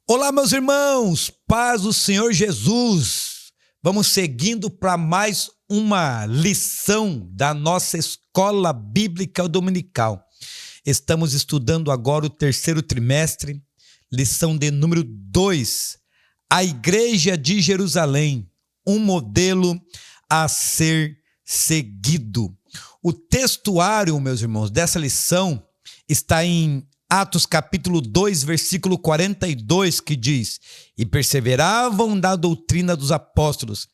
Olá, meus irmãos, paz do Senhor Jesus. Vamos seguindo para mais uma lição da nossa escola bíblica dominical. Estamos estudando agora o terceiro trimestre, lição de número 2, a Igreja de Jerusalém, um modelo a ser seguido. O textuário, meus irmãos, dessa lição está em Atos capítulo 2, versículo 42, que diz: E perseveravam na doutrina dos apóstolos,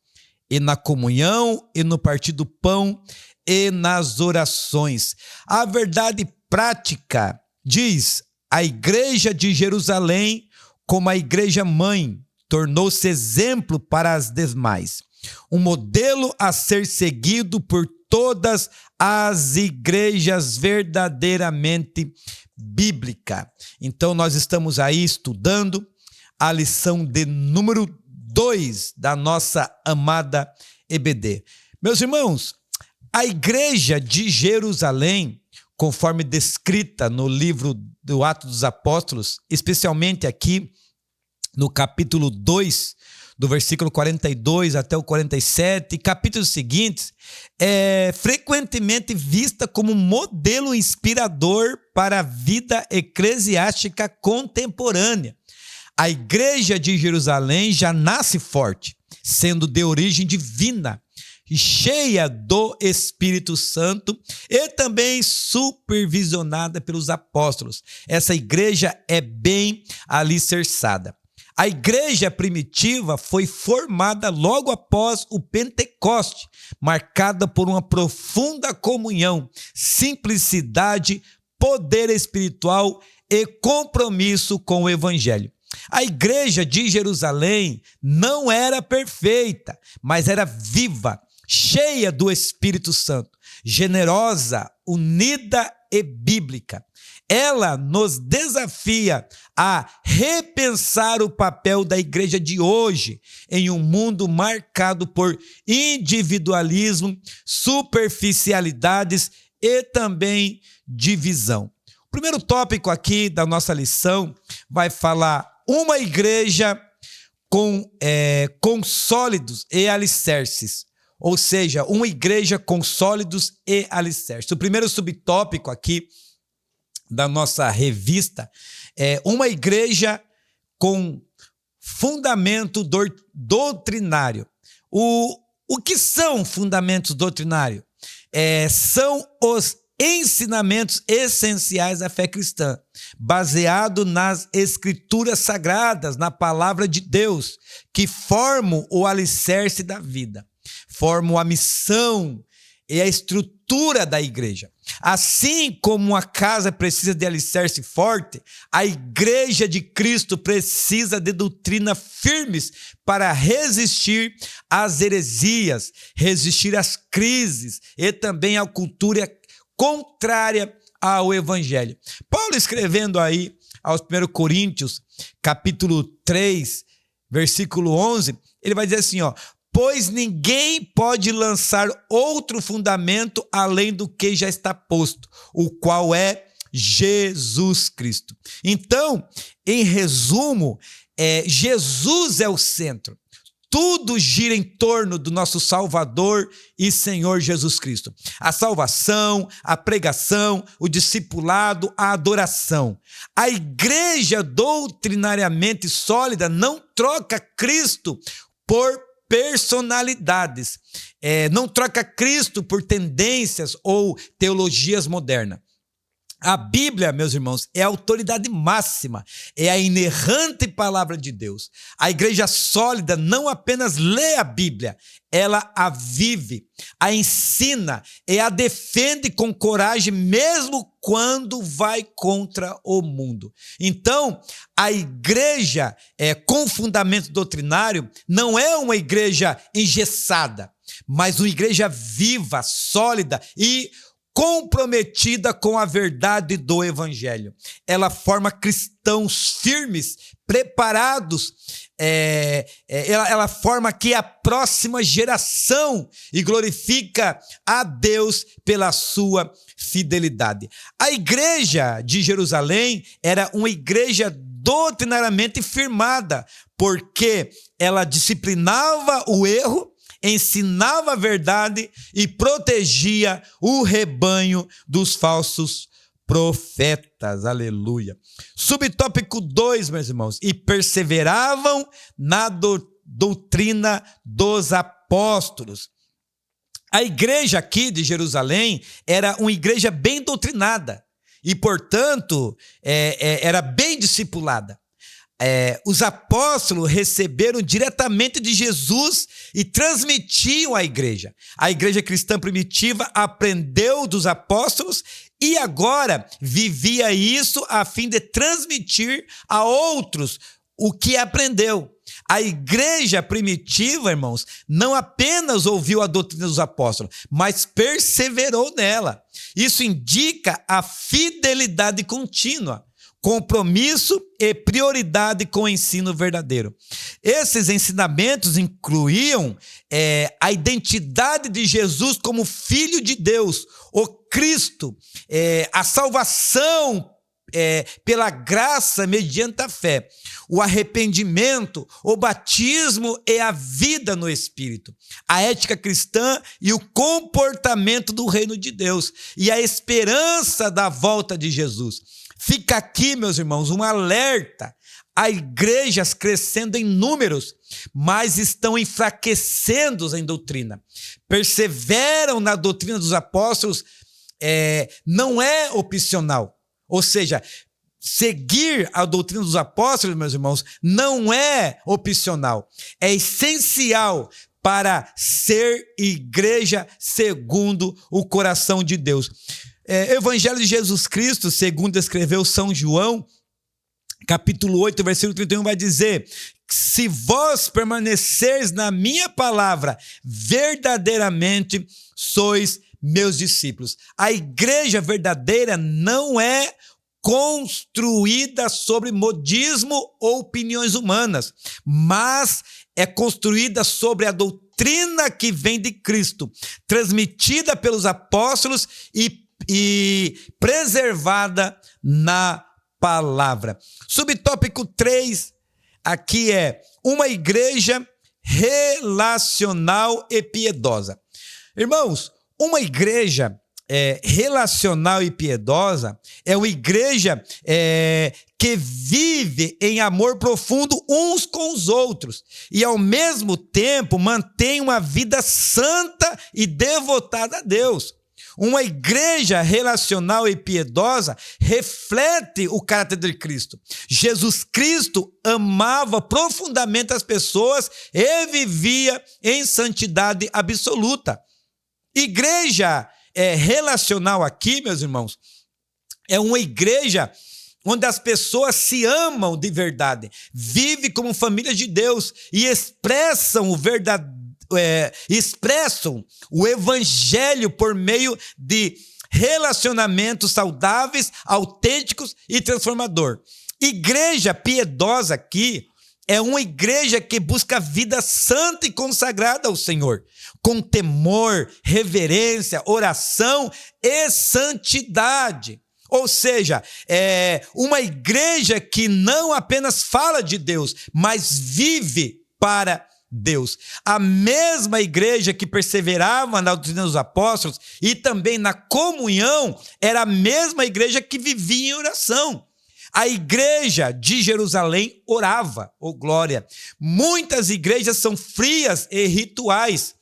e na comunhão, e no partir do pão, e nas orações. A verdade prática diz: a igreja de Jerusalém, como a igreja mãe, tornou-se exemplo para as demais. Um modelo a ser seguido por todas as igrejas verdadeiramente bíblica. Então nós estamos aí estudando a lição de número 2 da nossa amada EBD. Meus irmãos, a igreja de Jerusalém, conforme descrita no livro do Atos dos Apóstolos, especialmente aqui no capítulo 2, do versículo 42 até o 47, e capítulos seguintes, é frequentemente vista como modelo inspirador para a vida eclesiástica contemporânea. A igreja de Jerusalém já nasce forte, sendo de origem divina, cheia do Espírito Santo e também supervisionada pelos apóstolos. Essa igreja é bem alicerçada. A igreja primitiva foi formada logo após o Pentecoste, marcada por uma profunda comunhão, simplicidade, poder espiritual e compromisso com o Evangelho. A igreja de Jerusalém não era perfeita, mas era viva, cheia do Espírito Santo, generosa, unida e bíblica. Ela nos desafia a repensar o papel da igreja de hoje em um mundo marcado por individualismo, superficialidades e também divisão. O primeiro tópico aqui da nossa lição vai falar uma igreja com sólidos e alicerces. Ou seja, uma igreja com sólidos e alicerces. O primeiro subtópico aqui da nossa revista é uma igreja com fundamento doutrinário. O que são fundamentos doutrinários? São os ensinamentos essenciais da fé cristã, baseado nas escrituras sagradas, na palavra de Deus, que formam o alicerce da vida, formam a missão e a estrutura da igreja. Assim como uma casa precisa de alicerce forte, a igreja de Cristo precisa de doutrinas firmes para resistir às heresias, resistir às crises e também à cultura contrária ao Evangelho. Paulo, escrevendo aí aos 1 Coríntios, capítulo 3, versículo 11, ele vai dizer assim, pois ninguém pode lançar outro fundamento além do que já está posto, o qual é Jesus Cristo. Então, em resumo, Jesus é o centro. Tudo gira em torno do nosso Salvador e Senhor Jesus Cristo. A salvação, a pregação, o discipulado, a adoração. A igreja doutrinariamente sólida não troca Cristo por personalidades, não troca Cristo por tendências ou teologias modernas. A Bíblia, meus irmãos, é a autoridade máxima, é a inerrante palavra de Deus. A igreja sólida não apenas lê a Bíblia, ela a vive, a ensina e a defende com coragem, mesmo quando vai contra o mundo. Então, a igreja com fundamento doutrinário não é uma igreja engessada, mas uma igreja viva, sólida e comprometida com a verdade do Evangelho. Ela forma cristãos firmes, preparados, ela forma aqui a próxima geração e glorifica a Deus pela sua fidelidade. A igreja de Jerusalém era uma igreja doutrinariamente firmada, porque ela disciplinava o erro, ensinava a verdade e protegia o rebanho dos falsos profetas. Aleluia. Subtópico 2, meus irmãos. E perseveravam na doutrina dos apóstolos. A igreja aqui de Jerusalém era uma igreja bem doutrinada e, portanto, era bem discipulada. Os apóstolos receberam diretamente de Jesus e transmitiam à igreja. A igreja cristã primitiva aprendeu dos apóstolos e agora vivia isso a fim de transmitir a outros o que aprendeu. A igreja primitiva, irmãos, não apenas ouviu a doutrina dos apóstolos, mas perseverou nela. Isso indica a fidelidade contínua, compromisso e prioridade com o ensino verdadeiro. Esses ensinamentos incluíam a identidade de Jesus como Filho de Deus, o Cristo, a salvação pela graça mediante a fé, o arrependimento, o batismo e a vida no Espírito, a ética cristã e o comportamento do reino de Deus e a esperança da volta de Jesus. Fica aqui, meus irmãos, um alerta. Há igrejas crescendo em números, mas estão enfraquecendo em doutrina. Perseveram na doutrina dos apóstolos, não é opcional. Ou seja, seguir a doutrina dos apóstolos, meus irmãos, não é opcional. É essencial para ser igreja segundo o coração de Deus. Evangelho de Jesus Cristo, segundo escreveu São João, capítulo 8, versículo 31, vai dizer: se vós permaneceres na minha palavra, verdadeiramente sois meus discípulos. A igreja verdadeira não é construída sobre modismo ou opiniões humanas, mas é construída sobre a doutrina que vem de Cristo, transmitida pelos apóstolos e preservada na palavra. Subtópico 3, aqui é uma igreja relacional e piedosa. Irmãos, uma igreja relacional e piedosa é uma igreja que vive em amor profundo uns com os outros e, ao mesmo tempo, mantém uma vida santa e devotada a Deus. Uma igreja relacional e piedosa reflete o caráter de Cristo. Jesus Cristo amava profundamente as pessoas e vivia em santidade absoluta. Igreja relacional aqui, meus irmãos, é uma igreja onde as pessoas se amam de verdade, vivem como família de Deus e expressam o evangelho por meio de relacionamentos saudáveis, autênticos e transformador. Igreja piedosa aqui é uma igreja que busca vida santa e consagrada ao Senhor, com temor, reverência, oração e santidade. Ou seja, é uma igreja que não apenas fala de Deus, mas vive para Deus. A mesma igreja que perseverava na doutrina dos apóstolos e também na comunhão era a mesma igreja que vivia em oração. A igreja de Jerusalém orava, glória. Muitas igrejas são frias e rituais,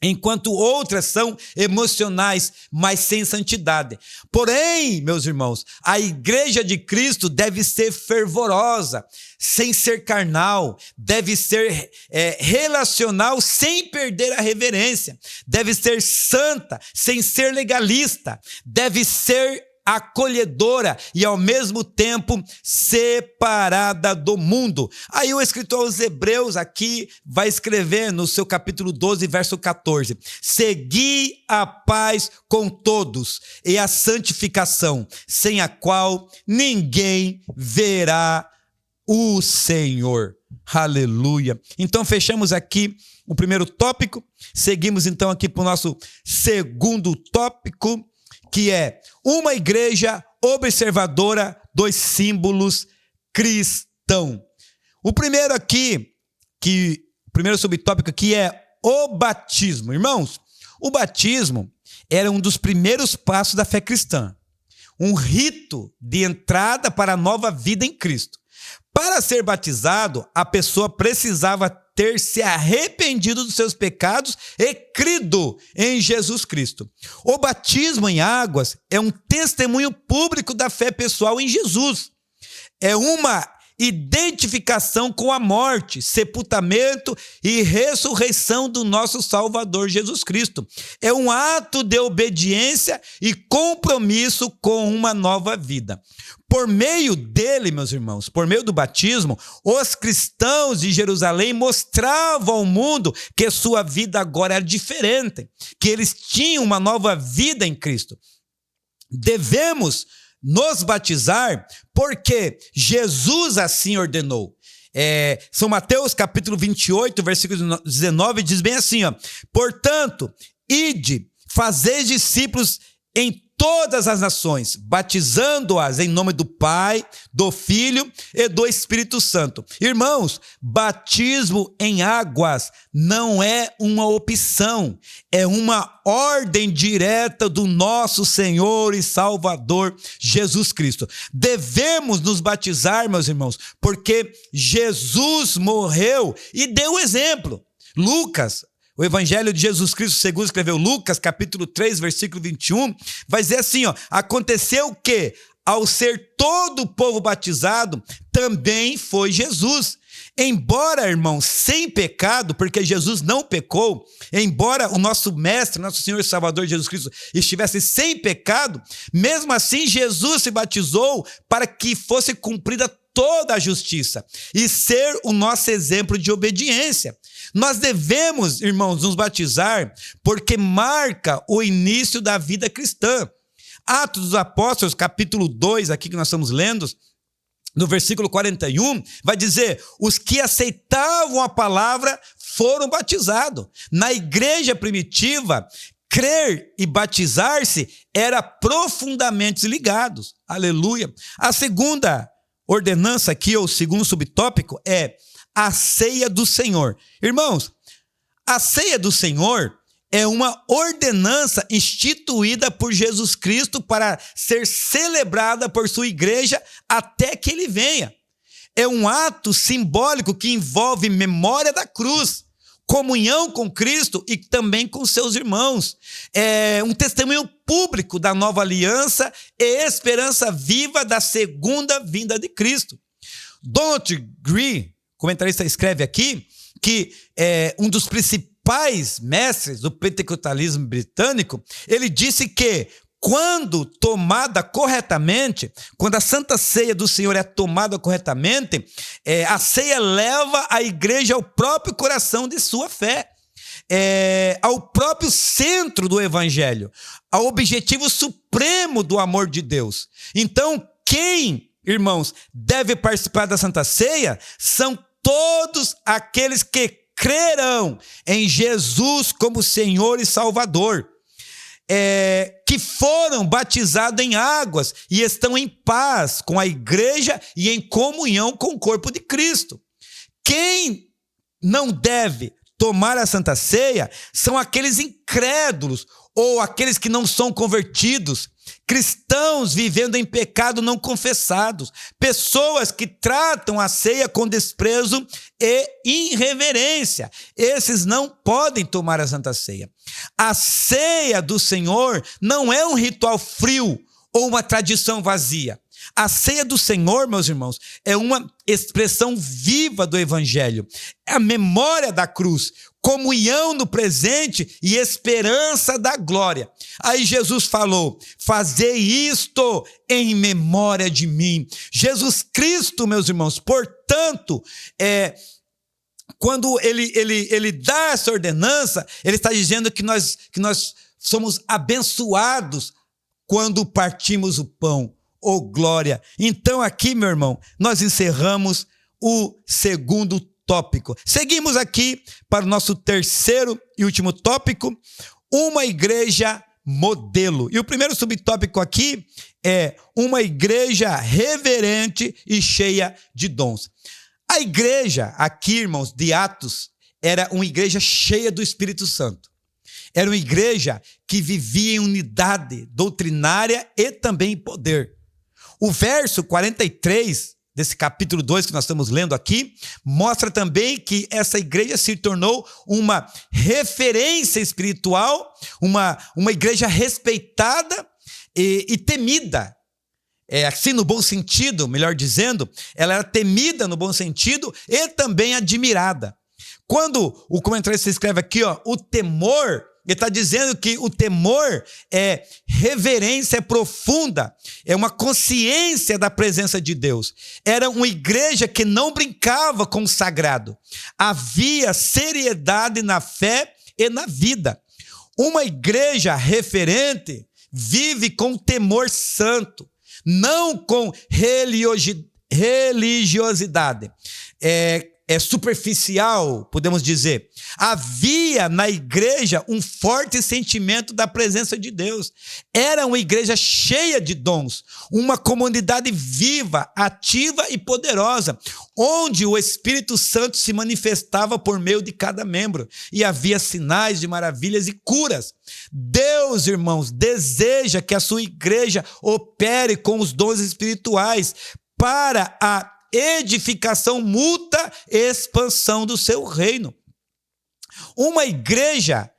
enquanto outras são emocionais, mas sem santidade. Porém, meus irmãos, a igreja de Cristo deve ser fervorosa, sem ser carnal, deve ser relacional, sem perder a reverência, deve ser santa, sem ser legalista, deve ser acolhedora e ao mesmo tempo separada do mundo. Aí o escritor aos Hebreus aqui vai escrever no seu capítulo 12, verso 14: segui a paz com todos e a santificação, sem a qual ninguém verá o Senhor. Aleluia. Então fechamos aqui o primeiro tópico, seguimos então aqui para o nosso segundo tópico, que é uma igreja observadora dos símbolos cristão. O primeiro subtópico aqui é o batismo. Irmãos, o batismo era um dos primeiros passos da fé cristã. Um rito de entrada para a nova vida em Cristo. Para ser batizado, a pessoa precisava ter se arrependido dos seus pecados e crido em Jesus Cristo. O batismo em águas é um testemunho público da fé pessoal em Jesus. É uma identificação com a morte, sepultamento e ressurreição do nosso Salvador Jesus Cristo. É um ato de obediência e compromisso com uma nova vida. Por meio dele, meus irmãos, por meio do batismo, os cristãos de Jerusalém mostravam ao mundo que sua vida agora era diferente, que eles tinham uma nova vida em Cristo. Devemos nos batizar porque Jesus assim ordenou. São Mateus capítulo 28, versículo 19, diz bem assim, ó: portanto, ide, fazei discípulos em todas as nações, batizando-as em nome do Pai, do Filho e do Espírito Santo. Irmãos, batismo em águas não é uma opção, é uma ordem direta do nosso Senhor e Salvador Jesus Cristo. Devemos nos batizar, meus irmãos, porque Jesus morreu e deu exemplo. Lucas, o Evangelho de Jesus Cristo, segundo escreveu Lucas, capítulo 3, versículo 21, vai dizer assim, ó: aconteceu que, ao ser todo o povo batizado, também foi Jesus. Embora, irmãos, sem pecado, porque Jesus não pecou, embora o nosso mestre, nosso Senhor e Salvador Jesus Cristo estivesse sem pecado, mesmo assim Jesus se batizou para que fosse cumprida toda a justiça e ser o nosso exemplo de obediência. Nós devemos, irmãos, nos batizar porque marca o início da vida cristã. Atos dos Apóstolos, capítulo 2, aqui que nós estamos lendo, no versículo 41, vai dizer: os que aceitavam a palavra foram batizados. Na igreja primitiva, crer e batizar-se era profundamente ligados. Aleluia. A segunda ordenança aqui, ou segundo subtópico, é a ceia do Senhor. Irmãos, a ceia do Senhor é uma ordenança instituída por Jesus Cristo para ser celebrada por sua igreja até que ele venha. É um ato simbólico que envolve memória da cruz, comunhão com Cristo e também com seus irmãos. É um testemunho público da nova aliança e esperança viva da segunda vinda de Cristo. Donald Green, comentarista, escreve aqui que um dos principais mestres do pentecostalismo britânico, ele disse que quando tomada corretamente, quando a Santa Ceia do Senhor é tomada corretamente, a ceia leva a igreja ao próprio coração de sua fé, ao próprio centro do Evangelho, ao objetivo supremo do amor de Deus. Então, quem, irmãos, deve participar da Santa Ceia são todos aqueles que crerão em Jesus como Senhor e Salvador, que foram batizados em águas e estão em paz com a igreja e em comunhão com o corpo de Cristo. Quem não deve tomar a Santa Ceia são aqueles incrédulos ou aqueles que não são convertidos, cristãos vivendo em pecado não confessados, pessoas que tratam a ceia com desprezo e irreverência. Esses não podem tomar a Santa Ceia. A ceia do Senhor não é um ritual frio ou uma tradição vazia. A ceia do Senhor, meus irmãos, é uma expressão viva do Evangelho. É a memória da cruz, comunhão no presente e esperança da glória. Aí Jesus falou: fazei isto em memória de mim. Jesus Cristo, meus irmãos, portanto, quando ele dá essa ordenança, ele está dizendo que nós somos abençoados quando partimos o pão. Oh, glória! Então aqui, meu irmão, nós encerramos o segundo tópico. Seguimos aqui para o nosso terceiro e último tópico: uma igreja modelo. E o primeiro subtópico aqui é uma igreja reverente e cheia de dons. A igreja aqui, irmãos, de Atos, era uma igreja cheia do Espírito Santo. Era uma igreja que vivia em unidade doutrinária e também em poder. O verso 43 desse capítulo 2 que nós estamos lendo aqui, mostra também que essa igreja se tornou uma referência espiritual, uma igreja respeitada e temida. Assim no bom sentido, melhor dizendo, ela era temida no bom sentido e também admirada. Quando o comentarista escreve aqui, o temor, ele está dizendo que o temor é reverência profunda, é uma consciência da presença de Deus. Era uma igreja que não brincava com o sagrado. Havia seriedade na fé e na vida. Uma igreja referente vive com temor santo, não com religiosidade. É superficial, podemos dizer. Havia na igreja um forte sentimento da presença de Deus. Era uma igreja cheia de dons, uma comunidade viva, ativa e poderosa, onde o Espírito Santo se manifestava por meio de cada membro, e havia sinais de maravilhas e curas. Deus, irmãos, deseja que a sua igreja opere com os dons espirituais para a edificação mútua e expansão do seu reino. Uma igreja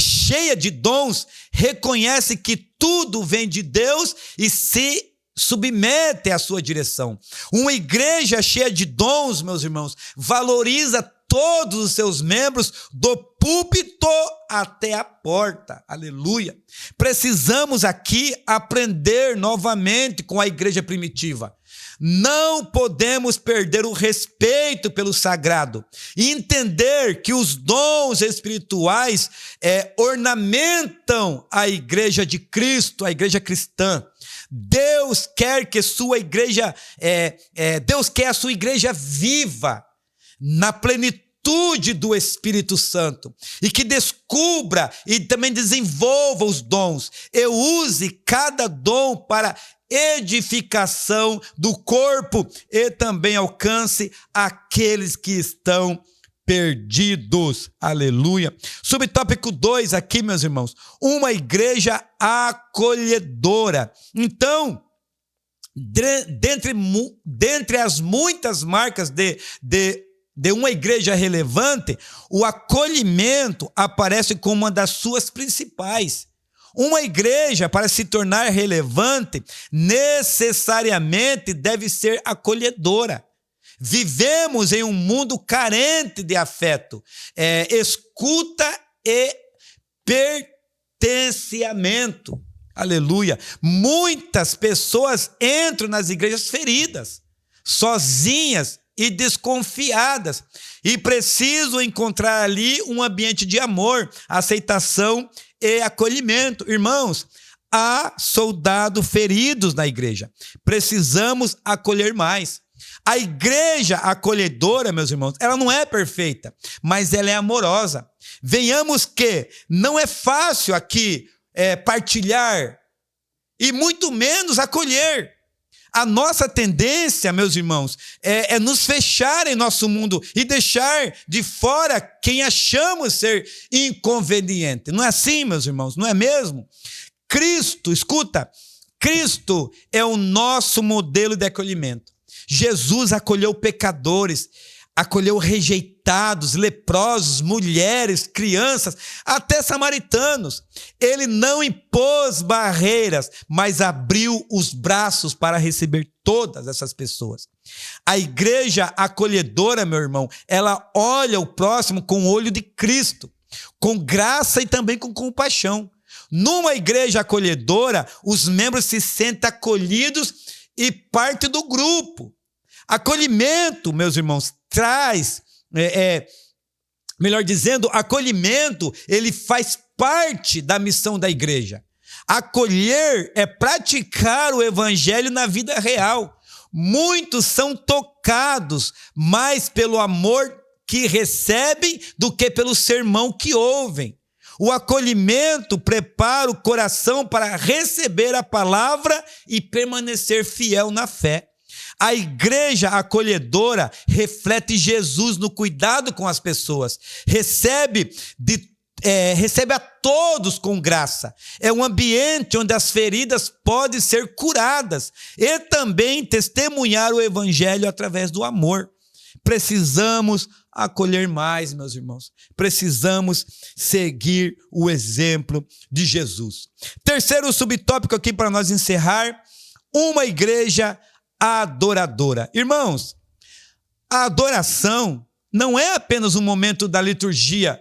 cheia de dons reconhece que tudo vem de Deus e se submete à sua direção. Uma igreja cheia de dons, meus irmãos, valoriza todos os seus membros, do púlpito até a porta. Aleluia. Precisamos aqui aprender novamente com a igreja primitiva. Não podemos perder o respeito pelo sagrado e entender que os dons espirituais ornamentam a igreja de Cristo, a igreja cristã. Deus quer que sua igreja, Deus quer a sua igreja viva, na plenitude do Espírito Santo, e que descubra e também desenvolva os dons e use cada dom para edificação do corpo e também alcance aqueles que estão perdidos. Aleluia. Subtópico 2 aqui, meus irmãos, uma igreja acolhedora. Então, dentre as muitas marcas de uma igreja relevante, o acolhimento aparece como uma das suas principais. Uma igreja, para se tornar relevante, necessariamente deve ser acolhedora. Vivemos em um mundo carente de afeto, escuta e pertenciamento. Aleluia. Muitas pessoas entram nas igrejas feridas, sozinhas e desconfiadas, e precisam encontrar ali um ambiente de amor, aceitação e acolhimento. Irmãos, há soldados feridos na igreja. Precisamos acolher mais. A igreja acolhedora, meus irmãos, ela não é perfeita, mas ela é amorosa. Venhamos que não é fácil aqui partilhar e muito menos acolher. A nossa tendência, meus irmãos, é nos fechar em nosso mundo e deixar de fora quem achamos ser inconveniente. Não é assim, meus irmãos? Não é mesmo? Cristo, escuta, Cristo é o nosso modelo de acolhimento. Jesus acolheu pecadores, acolheu rejeitados, leprosos, mulheres, crianças, até samaritanos. Ele não impôs barreiras, mas abriu os braços para receber todas essas pessoas. A igreja acolhedora, meu irmão, ela olha o próximo com o olho de Cristo, com graça e também com compaixão. Numa igreja acolhedora, os membros se sentem acolhidos e parte do grupo. Acolhimento, meus irmãos, traz, melhor dizendo, acolhimento, ele faz parte da missão da igreja. Acolher é praticar o evangelho na vida real. Muitos são tocados mais pelo amor que recebem do que pelo sermão que ouvem. O acolhimento prepara o coração para receber a palavra e permanecer fiel na fé. A igreja acolhedora reflete Jesus no cuidado com as pessoas. Recebe a todos com graça. É um ambiente onde as feridas podem ser curadas e também testemunhar o evangelho através do amor. Precisamos acolher mais, meus irmãos. Precisamos seguir o exemplo de Jesus. Terceiro subtópico aqui para nós encerrar: uma igreja adoradora. Irmãos, a adoração não é apenas um momento da liturgia.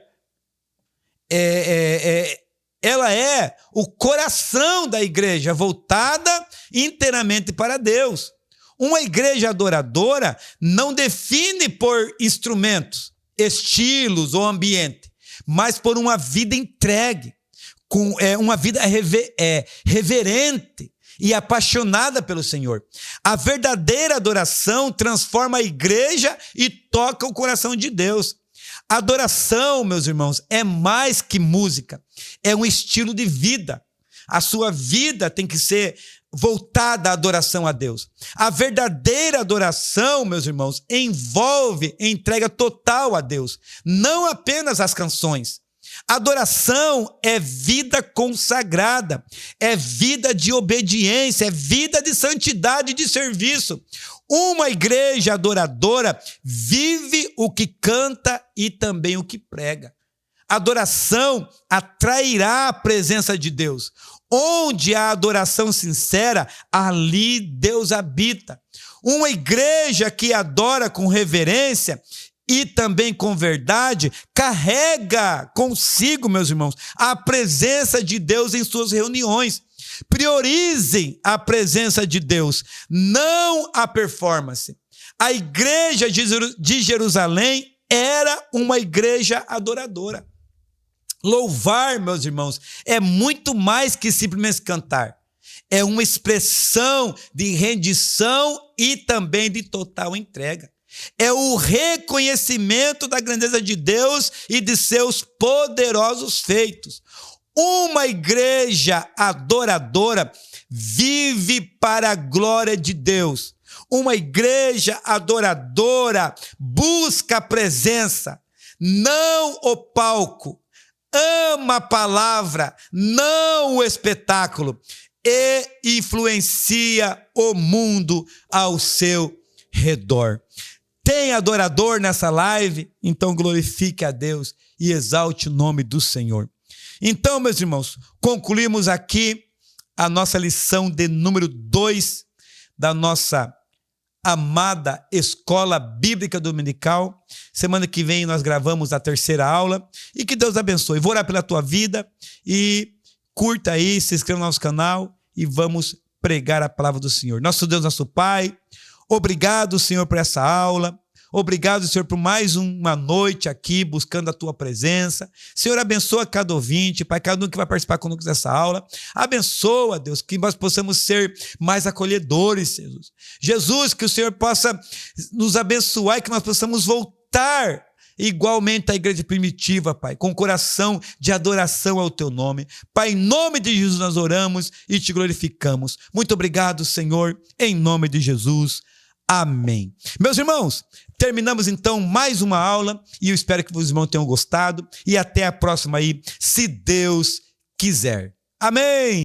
Ela é o coração da igreja, voltada inteiramente para Deus. Uma igreja adoradora não define por instrumentos, estilos ou ambiente, mas por uma vida entregue, uma vida reverente e apaixonada pelo Senhor. A verdadeira adoração transforma a igreja e toca o coração de Deus. Adoração, meus irmãos, é mais que música, é um estilo de vida. A sua vida tem que ser voltada à adoração a Deus. A verdadeira adoração, meus irmãos, envolve entrega total a Deus, não apenas as canções. Adoração é vida consagrada, é vida de obediência, é vida de santidade e de serviço. Uma igreja adoradora vive o que canta e também o que prega. Adoração atrairá a presença de Deus. Onde há adoração sincera, ali Deus habita. Uma igreja que adora com reverência e também com verdade, carrega consigo, meus irmãos, a presença de Deus em suas reuniões. Priorizem a presença de Deus, não a performance. A igreja de Jerusalém era uma igreja adoradora. Louvar, meus irmãos, é muito mais que simplesmente cantar. É uma expressão de rendição e também de total entrega. É o reconhecimento da grandeza de Deus e de seus poderosos feitos. Uma igreja adoradora vive para a glória de Deus. Uma igreja adoradora busca a presença, não o palco. Ama a palavra, não o espetáculo, e influencia o mundo ao seu redor. Tem adorador nessa live? Então glorifique a Deus e exalte o nome do Senhor. Então, meus irmãos, concluímos aqui a nossa lição de número 2 da nossa amada Escola Bíblica Dominical. Semana que vem nós gravamos a terceira aula e que Deus abençoe. Vou orar pela tua vida e curta aí, se inscreva no nosso canal e vamos pregar a palavra do Senhor. Nosso Deus, nosso Pai, obrigado, Senhor, por essa aula. Obrigado, Senhor, por mais uma noite aqui buscando a Tua presença. Senhor, abençoa cada ouvinte, Pai, cada um que vai participar conosco dessa aula. Abençoa, Deus, que nós possamos ser mais acolhedores, Jesus. Jesus, que o Senhor possa nos abençoar e que nós possamos voltar igualmente à igreja primitiva, Pai, com coração de adoração ao Teu nome. Pai, em nome de Jesus nós oramos e Te glorificamos. Muito obrigado, Senhor, em nome de Jesus. Amém. Meus irmãos, terminamos então mais uma aula e eu espero que os irmãos tenham gostado e até a próxima aí, se Deus quiser. Amém.